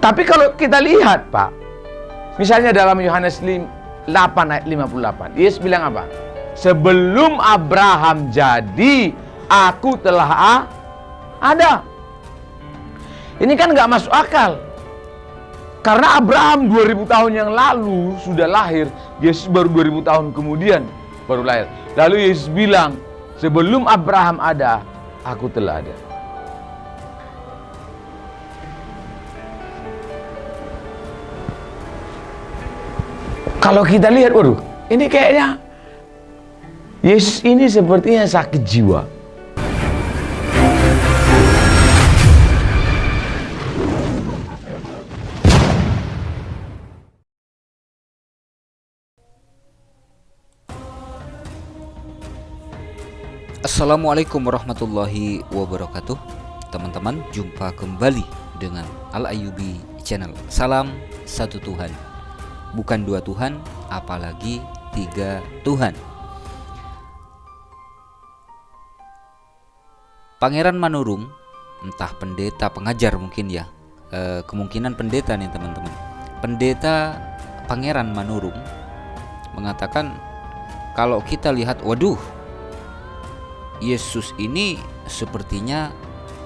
Tapi kalau kita lihat Pak, misalnya dalam Yohanes 8 ayat 58, Yesus bilang apa? Sebelum Abraham jadi, aku telah ada. Ini kan nggak masuk akal. Karena Abraham 2000 tahun yang lalu sudah lahir, Yesus baru 2000 tahun kemudian baru lahir. Lalu Yesus bilang, sebelum Abraham ada, aku telah ada. Kalau kita lihat, waduh, ini kayaknya Yesus ini sepertinya sakit jiwa. Assalamualaikum warahmatullahi wabarakatuh. Teman-teman, jumpa kembali dengan Al-Ayyubi Channel. Salam satu Tuhan, bukan dua Tuhan, apalagi tiga Tuhan. Pangeran Manurung, entah pendeta pengajar mungkin ya, kemungkinan pendeta nih teman-teman. Pendeta Pangeran Manurung mengatakan kalau kita lihat, waduh, Yesus ini sepertinya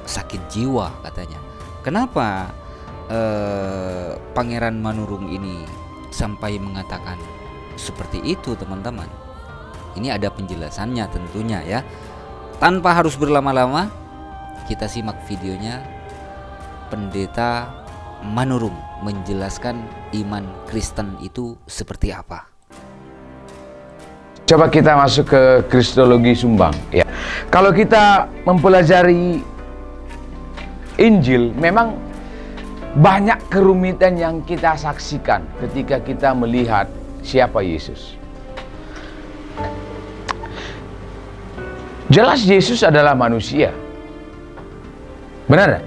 sakit jiwa katanya. Kenapa Pangeran Manurung ini sampai mengatakan seperti itu teman-teman? Ini ada penjelasannya tentunya ya. Tanpa harus berlama-lama, kita simak videonya. Pendeta Manurung menjelaskan iman Kristen itu seperti apa. Coba kita masuk ke Kristologi Sumbang ya. Kalau kita mempelajari Injil, memang banyak kerumitan yang kita saksikan ketika kita melihat siapa Yesus. Jelas Yesus adalah manusia, benar?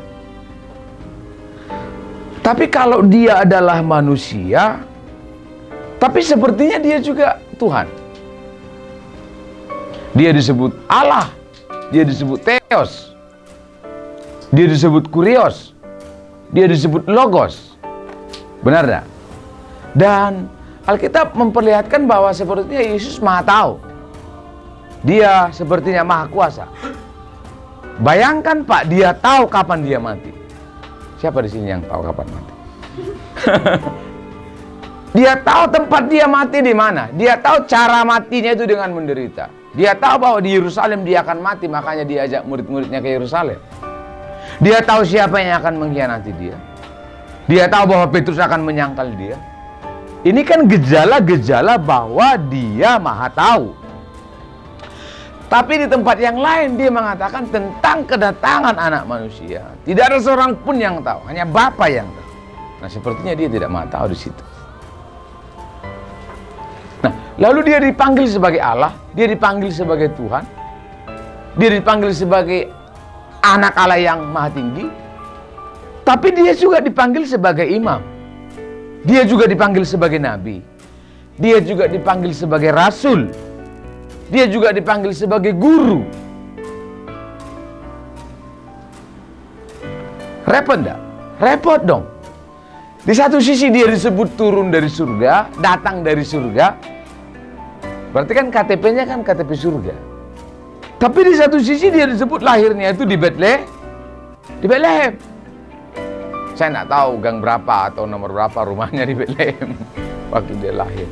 Tapi kalau dia adalah manusia, tapi sepertinya dia juga Tuhan. Dia disebut Allah, dia disebut Theos, dia disebut Kurios, dia disebut Logos, benar tak? Dan Alkitab memperlihatkan bahwa sepertinya Yesus Maha Tahu. Dia sepertinya Maha Kuasa. Bayangkan Pak, dia tahu kapan dia mati. Siapa di sini yang tahu kapan mati? Dia tahu tempat dia mati di mana. Dia tahu cara matinya itu dengan menderita. Dia tahu bahwa di Yerusalem dia akan mati, makanya dia ajak murid-muridnya ke Yerusalem. Dia tahu siapa yang akan mengkhianati dia. Dia tahu bahwa Petrus akan menyangkal dia. Ini kan gejala-gejala bahwa dia Maha Tahu. Tapi di tempat yang lain dia mengatakan tentang kedatangan anak manusia. Tidak ada seorang pun yang tahu, hanya Bapa yang tahu. Nah, sepertinya dia tidak Maha Tahu di situ. Nah, lalu dia dipanggil sebagai Allah, dia dipanggil sebagai Tuhan, dia dipanggil sebagai anak Allah yang Maha Tinggi. Tapi dia juga dipanggil sebagai imam. Dia juga dipanggil sebagai nabi. Dia juga dipanggil sebagai rasul. Dia juga dipanggil sebagai guru. Repot enggak? Repot dong. Di satu sisi dia disebut turun dari surga, datang dari surga. Berarti kan KTP-nya kan KTP surga. Tapi di satu sisi dia disebut lahirnya itu di Bethlehem. Di Bethlehem. Saya nggak tahu gang berapa atau nomor berapa rumahnya di Bethlehem waktu dia lahir.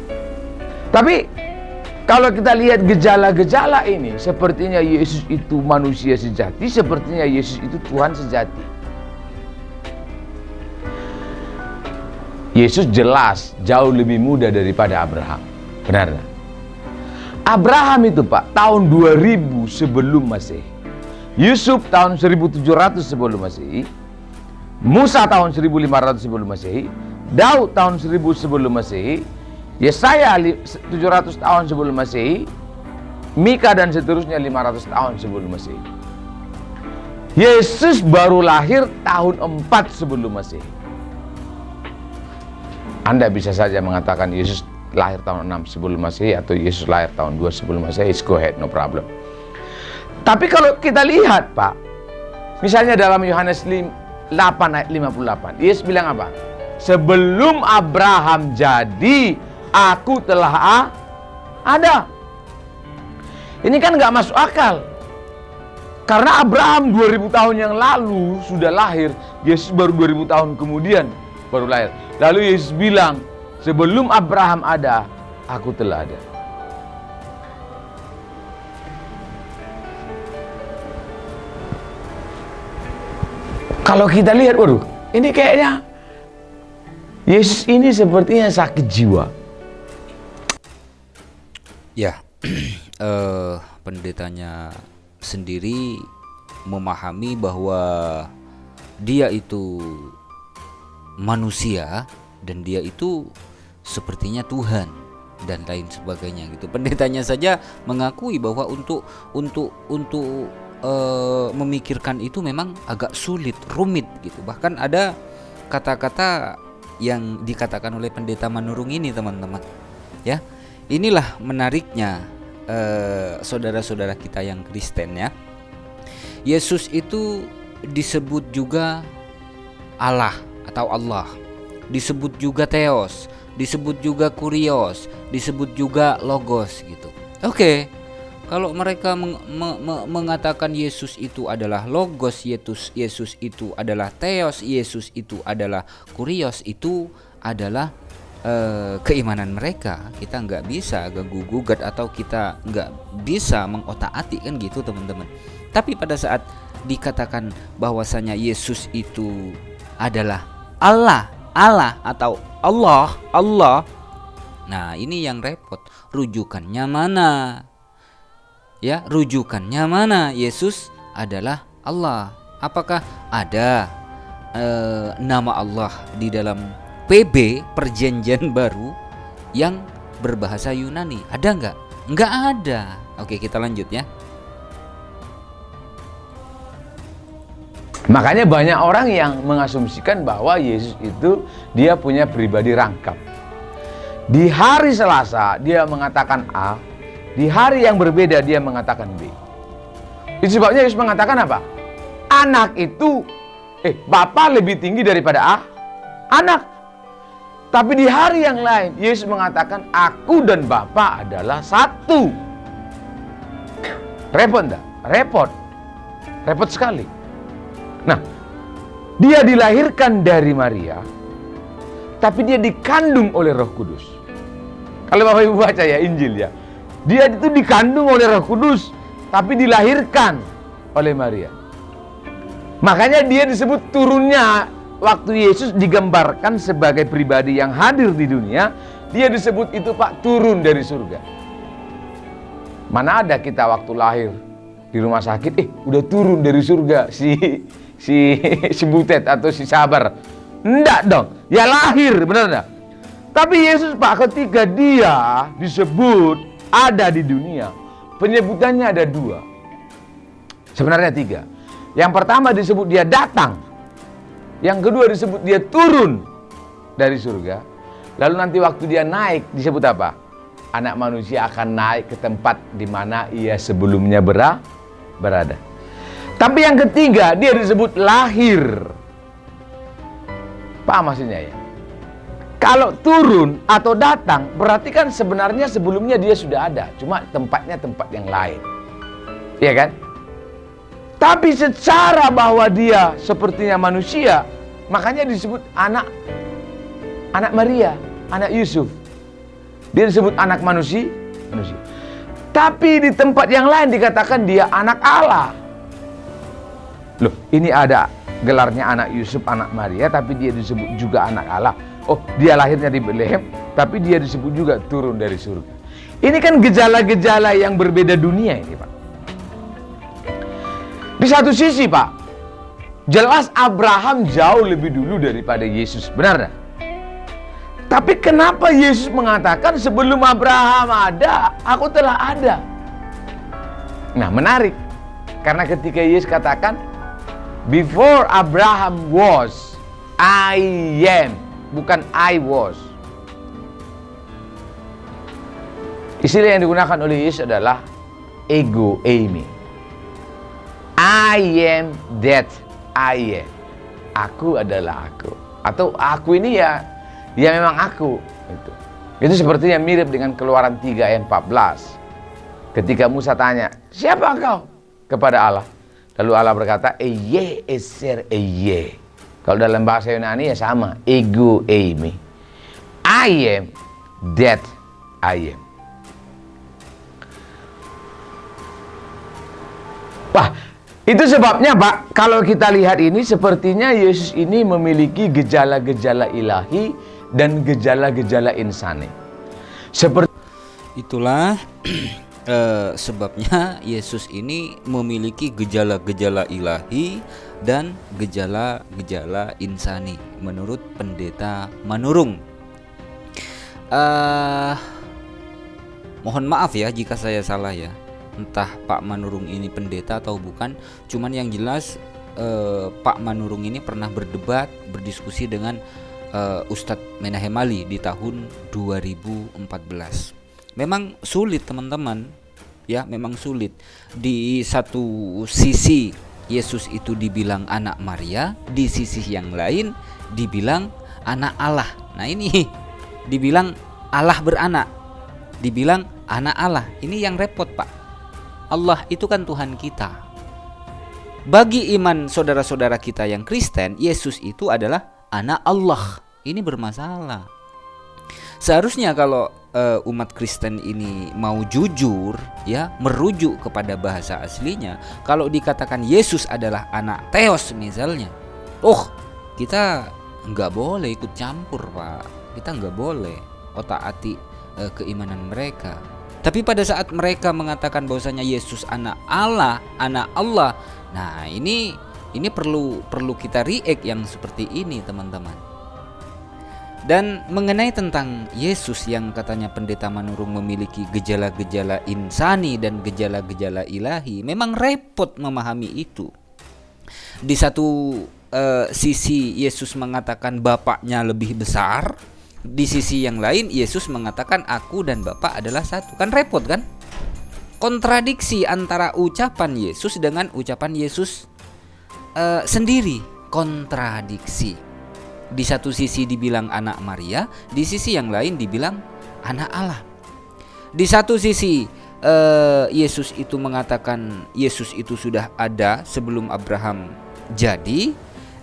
Tapi kalau kita lihat gejala-gejala ini, sepertinya Yesus itu manusia sejati, sepertinya Yesus itu Tuhan sejati. Yesus jelas jauh lebih muda daripada Abraham. Benar? Abraham itu Pak, tahun 2000 sebelum Masehi. Yusuf tahun 1700 sebelum Masehi. Musa tahun 1500 sebelum Masehi. Daud tahun 1000 sebelum Masehi. Yesaya 700 tahun sebelum Masehi, Mika dan seterusnya 500 tahun sebelum Masehi. Yesus baru lahir tahun 4 sebelum Masehi. Anda bisa saja mengatakan Yesus lahir tahun 6 sebelum Masehi atau Yesus lahir tahun 2 sebelum Masehi, go ahead, no problem. Tapi kalau kita lihat Pak, misalnya dalam Yohanes 8 8 ayat 58. Yesus bilang apa? Sebelum Abraham jadi, aku telah ada. Ini kan nggak masuk akal. Karena Abraham 2000 tahun yang lalu sudah lahir, Yesus baru 2000 tahun kemudian baru lahir. Lalu Yesus bilang, sebelum Abraham ada, aku telah ada. Kalau kita lihat, waduh, ini kayaknya Yesus ini sepertinya sakit jiwa. Ya, pendetanya sendiri memahami bahwa dia itu manusia dan dia itu sepertinya Tuhan dan lain sebagainya gitu. Pendetanya saja mengakui bahwa untuk memikirkan itu memang agak sulit, rumit gitu. Bahkan ada kata-kata yang dikatakan oleh pendeta Manurung ini, teman-teman. Ya, inilah menariknya saudara-saudara kita yang Kristen ya. Yesus itu disebut juga Allah atau Allah, disebut juga Theos, disebut juga Kurios, disebut juga Logos gitu. Oke. Kalau mereka mengatakan Yesus itu adalah Logos, Yesus itu adalah Theos, Yesus itu adalah Kurios, itu adalah keimanan mereka. Kita nggak bisa ganggu-gugat atau kita nggak bisa mengotak-atik kan gitu, teman-teman. Tapi pada saat dikatakan bahwasanya Yesus itu adalah Allah atau Allah, nah ini yang repot. Rujukannya mana? Ya, rujukannya mana? Yesus adalah Allah. Apakah ada nama Allah di dalam PB Perjanjian Baru yang berbahasa Yunani? Ada nggak? Nggak ada. Oke, kita lanjut ya. Makanya banyak orang yang mengasumsikan bahwa Yesus itu dia punya pribadi rangkap. Di hari Selasa dia mengatakan A, di hari yang berbeda dia mengatakan B. Itu sebabnya Yesus mengatakan apa? Anak itu, Bapa lebih tinggi daripada anak. Tapi di hari yang lain Yesus mengatakan aku dan Bapa adalah satu. Repot enggak? Repot sekali. Nah, dia dilahirkan dari Maria, tapi dia dikandung oleh Roh Kudus. Kalau Bapak Ibu baca ya Injil ya, dia itu dikandung oleh Roh Kudus, tapi dilahirkan oleh Maria. Makanya dia disebut turunnya. Waktu Yesus digambarkan sebagai pribadi yang hadir di dunia, dia disebut itu Pak turun dari surga. Mana ada kita waktu lahir di rumah sakit, udah turun dari surga si Butet atau si Sabar. Enggak dong, ya lahir, benar enggak? Tapi Yesus Pak ketika dia disebut ada di dunia, penyebutannya ada 2. Sebenarnya 3. Yang pertama disebut dia datang. Yang kedua disebut dia turun dari surga. Lalu nanti waktu dia naik disebut apa? Anak manusia akan naik ke tempat di mana ia sebelumnya berada. Tapi yang ketiga dia disebut lahir. Paham maksudnya ya? Kalau turun atau datang berarti kan sebenarnya sebelumnya dia sudah ada, cuma tempatnya tempat yang lain. Iya kan? Tapi secara bahwa dia sepertinya manusia, makanya disebut anak Maria, anak Yusuf. Dia disebut anak manusia. Tapi di tempat yang lain dikatakan dia anak Allah. Loh, ini ada gelarnya anak Yusuf, anak Maria, tapi dia disebut juga anak Allah. Oh, dia lahirnya di Bethlehem, tapi dia disebut juga turun dari surga. Ini kan gejala-gejala yang berbeda dunia ini, Pak. Di satu sisi, Pak, jelas Abraham jauh lebih dulu daripada Yesus, benar tak? Tapi kenapa Yesus mengatakan sebelum Abraham ada, aku telah ada? Nah, menarik. Karena ketika Yesus katakan, before Abraham was, I am. Bukan I was. Istilah yang digunakan oleh Yesus adalah ego eimi. I am that I am. aku adalah aku. Atau aku ini ya memang aku. Itu sepertinya mirip dengan Keluaran 3 ayat 14. Ketika Musa tanya, siapa engkau? Kepada Allah. Lalu Allah berkata, Eye eser eye. Kalau dalam bahasa Yunani ya sama, ego eimi. I am that I am. Wah, itu sebabnya Pak, kalau kita lihat ini sepertinya Yesus ini memiliki gejala-gejala ilahi dan gejala-gejala insani. Itulah sebabnya Yesus ini memiliki gejala-gejala ilahi dan gejala-gejala insani menurut Pendeta Manurung. Mohon maaf ya jika saya salah ya, entah Pak Manurung ini pendeta atau bukan. Cuman yang jelas Pak Manurung ini pernah berdiskusi dengan Ustadz Menahem Ali di tahun 2014. Memang sulit teman-teman ya, memang sulit. Di satu sisi Yesus itu dibilang anak Maria, di sisi yang lain dibilang anak Allah. Nah ini dibilang Allah beranak, dibilang anak Allah. Ini yang repot Pak. Allah itu kan Tuhan kita. Bagi iman saudara-saudara kita yang Kristen, Yesus itu adalah anak Allah. Ini bermasalah. Seharusnya kalau umat Kristen ini mau jujur ya, merujuk kepada bahasa aslinya, kalau dikatakan Yesus adalah anak Theos misalnya, kita nggak boleh ikut campur Pak. Kita nggak boleh otak-atik keimanan mereka. Tapi pada saat mereka mengatakan bahwasanya Yesus anak Allah, nah ini perlu kita react yang seperti ini teman-teman. Dan mengenai tentang Yesus yang katanya Pendeta Manurung memiliki gejala-gejala insani dan gejala-gejala ilahi, memang repot memahami itu. Di satu sisi Yesus mengatakan Bapaknya lebih besar, di sisi yang lain Yesus mengatakan aku dan Bapa adalah satu. Kan repot kan? Kontradiksi antara ucapan Yesus dengan ucapan Yesus sendiri. Kontradiksi. Di satu sisi dibilang anak Maria, di sisi yang lain dibilang anak Allah. Di satu sisi Yesus itu mengatakan Yesus itu sudah ada sebelum Abraham jadi.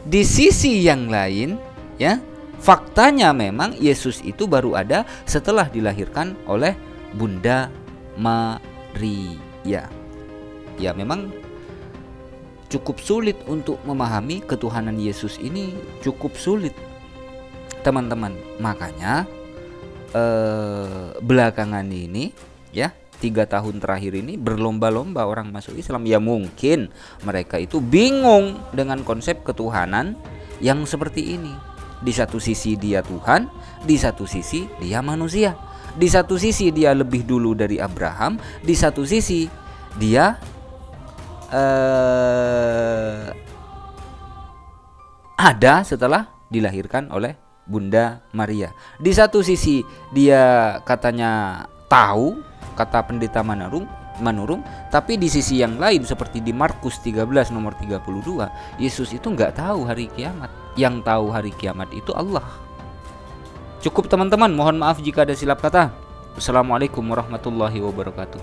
Di sisi yang lain ya, faktanya memang Yesus itu baru ada setelah dilahirkan oleh Bunda Maria. Ya memang cukup sulit untuk memahami ketuhanan Yesus ini, cukup sulit teman-teman. Makanya belakangan ini ya, 3 tahun terakhir ini berlomba-lomba orang masuk Islam. Ya mungkin mereka itu bingung dengan konsep ketuhanan yang seperti ini. Di satu sisi dia Tuhan, di satu sisi dia manusia. Di satu sisi dia lebih dulu dari Abraham, di satu sisi dia ada setelah dilahirkan oleh Bunda Maria. Di satu sisi dia katanya tahu, kata Pendeta Manurung, tapi di sisi yang lain seperti di Markus 13 nomor 32, Yesus itu nggak tahu hari kiamat. Yang tahu hari kiamat itu Allah. Cukup teman-teman, mohon maaf jika ada silap kata. Assalamualaikum warahmatullahi wabarakatuh.